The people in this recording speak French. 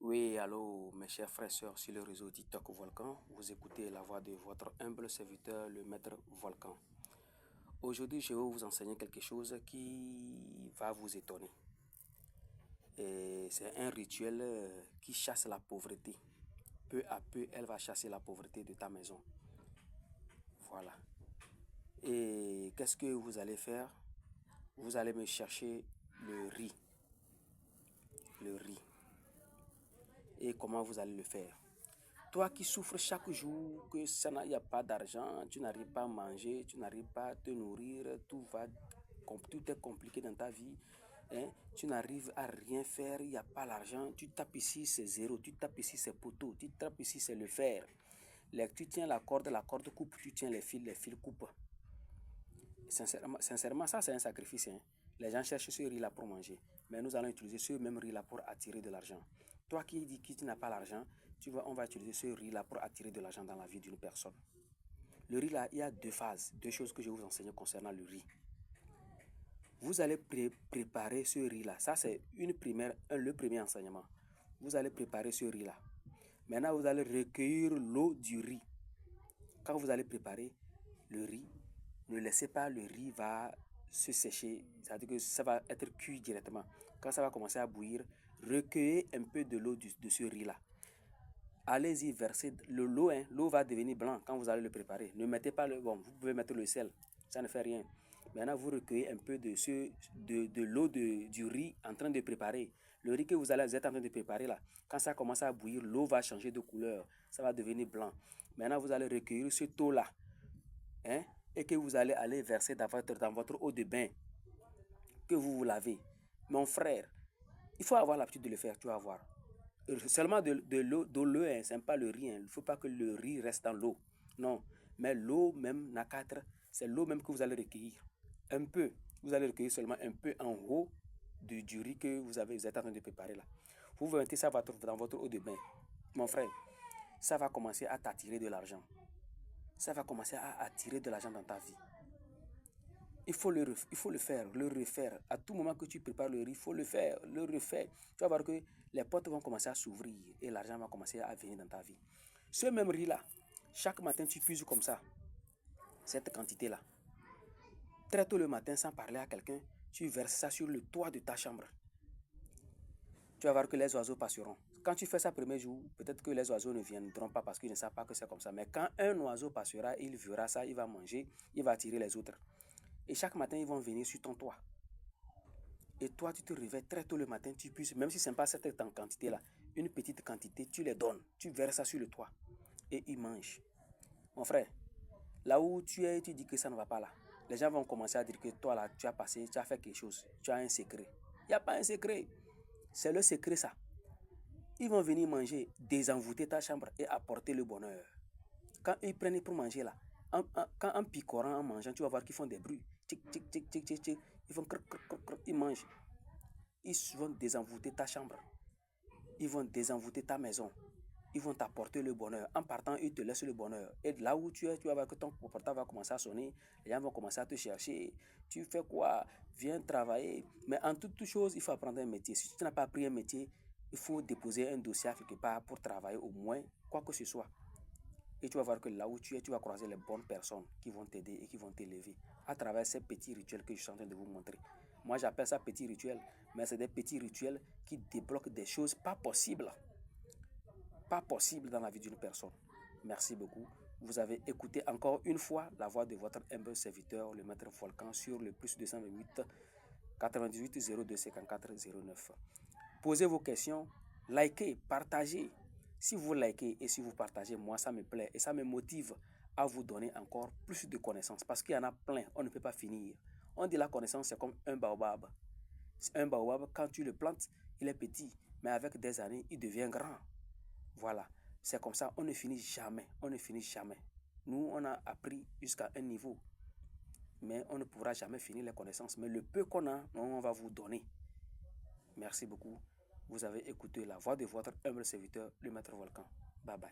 Oui, allô, mes chers frères et sœurs sur le réseau TikTok Volcan. Vous écoutez la voix de votre humble serviteur, le maître Volcan. Aujourd'hui, je vais vous enseigner quelque chose qui va vous étonner. Et c'est un rituel qui chasse la pauvreté. Peu à peu, elle va chasser la pauvreté de ta maison. Voilà. Et qu'est-ce que vous allez faire? Vous allez me chercher le riz. Le riz. Et comment vous allez le faire? Toi qui souffres chaque jour, que ça n'y a pas d'argent, tu n'arrives pas à manger, tu n'arrives pas à te nourrir, tout est compliqué dans ta vie, hein? Tu n'arrives à rien faire, il n'y a pas l'argent, tu tapes ici c'est zéro, tu tapes ici c'est poteau, tu tapes ici c'est le fer. Tu tiens la corde coupe, tu tiens les fils coupent. Sincèrement, ça c'est un sacrifice, hein. Les gens cherchent ce riz-là pour manger, mais nous allons utiliser ce même riz-là pour attirer de l'argent. Toi qui dis que tu n'as pas l'argent, on va utiliser ce riz-là pour attirer de l'argent dans la vie d'une personne. Le riz-là, il y a deux phases, deux choses que je vais vous enseigner concernant le riz. Vous allez préparer ce riz-là. Ça, c'est le premier enseignement. Vous allez préparer ce riz-là. Maintenant, vous allez recueillir l'eau du riz. Quand vous allez préparer le riz, ne laissez pas le riz va se sécher, c'est-à-dire que ça va être cuit directement. Quand ça va commencer à bouillir, recueillez un peu de l'eau de ce riz-là. Allez-y verser l'eau, hein, l'eau va devenir blanc quand vous allez le préparer. Ne mettez pas bon, vous pouvez mettre le sel, ça ne fait rien. Maintenant, vous recueillez un peu de l'eau du riz en train de préparer. Le riz que vous êtes en train de préparer là, quand ça commence à bouillir, l'eau va changer de couleur, ça va devenir blanc. Maintenant, vous allez recueillir cette eau-là, hein, et que vous allez aller verser dans votre eau de bain que vous lavez. Mon frère, il faut avoir l'habitude de le faire, tu vas voir. Seulement de l'eau, hein, c'est pas le riz. Hein. Il ne faut pas que le riz reste dans l'eau. Non. Mais l'eau même, c'est l'eau même que vous allez recueillir. Un peu. Vous allez recueillir seulement un peu en haut du riz que vous êtes en train de préparer là. Vous mettez ça dans votre eau de bain. Mon frère, ça va commencer à t'attirer de l'argent. Ça va commencer à attirer de l'argent dans ta vie. Il faut le faire, le refaire. À tout moment que tu prépares le riz, il faut le faire, le refaire. Tu vas voir que les portes vont commencer à s'ouvrir et l'argent va commencer à venir dans ta vie. Ce même riz-là, chaque matin, tu puises comme ça, cette quantité-là. Très tôt le matin, sans parler à quelqu'un, tu verses ça sur le toit de ta chambre. Tu vas voir que les oiseaux passeront. Quand tu fais ça le premier jour, peut-être que les oiseaux ne viendront pas parce qu'ils ne savent pas que c'est comme ça. Mais quand un oiseau passera, il verra ça, il va manger, il va attirer les autres. Et chaque matin, ils vont venir sur ton toit. Et toi, tu te réveilles très tôt le matin, tu puisses, même si ce n'est pas cette quantité-là, une petite quantité, tu les donnes, tu verses ça sur le toit. Et ils mangent. Mon frère, là où tu es, tu dis que ça ne va pas là. Les gens vont commencer à dire que toi là, tu as fait quelque chose, tu as un secret. Il n'y a pas un secret. C'est le secret ça. Ils vont venir manger, désenvoûter ta chambre et apporter le bonheur. Quand ils prennent pour manger là, en picorant, en mangeant, tu vas voir qu'ils font des bruits. Tic, tic, tic, tic, tic, tic. Ils font ils mangent. Ils vont désenvoûter ta chambre. Ils vont désenvoûter ta maison. Ils vont t'apporter le bonheur. En partant, ils te laissent le bonheur. Et là où tu es, tu vas voir que ton portable va commencer à sonner. Les gens vont commencer à te chercher. Tu fais quoi? Viens travailler. Mais en toute chose, il faut apprendre un métier. Si tu n'as pas appris un métier, il faut déposer un dossier quelque part pour travailler au moins, quoi que ce soit. Et tu vas voir que là où tu es, tu vas croiser les bonnes personnes qui vont t'aider et qui vont t'élever à travers ces petits rituels que je suis en train de vous montrer. Moi, j'appelle ça petits rituels, mais c'est des petits rituels qui débloquent des choses pas possibles. Pas possibles dans la vie d'une personne. Merci beaucoup. Vous avez écouté encore une fois la voix de votre humble serviteur, le maître Volcan, sur le plus 228 98 02 54 09. Posez vos questions, likez, partagez. Si vous likez et si vous partagez, moi ça me plaît et ça me motive à vous donner encore plus de connaissances parce qu'il y en a plein, on ne peut pas finir. On dit la connaissance c'est comme un baobab. Un baobab, quand tu le plantes, il est petit, mais avec des années, il devient grand. Voilà, c'est comme ça, on ne finit jamais, on ne finit jamais. Nous, on a appris jusqu'à un niveau, mais on ne pourra jamais finir les connaissances. Mais le peu qu'on a, on va vous donner. Merci beaucoup. Vous avez écouté la voix de votre humble serviteur, le maître Volcan. Bye bye.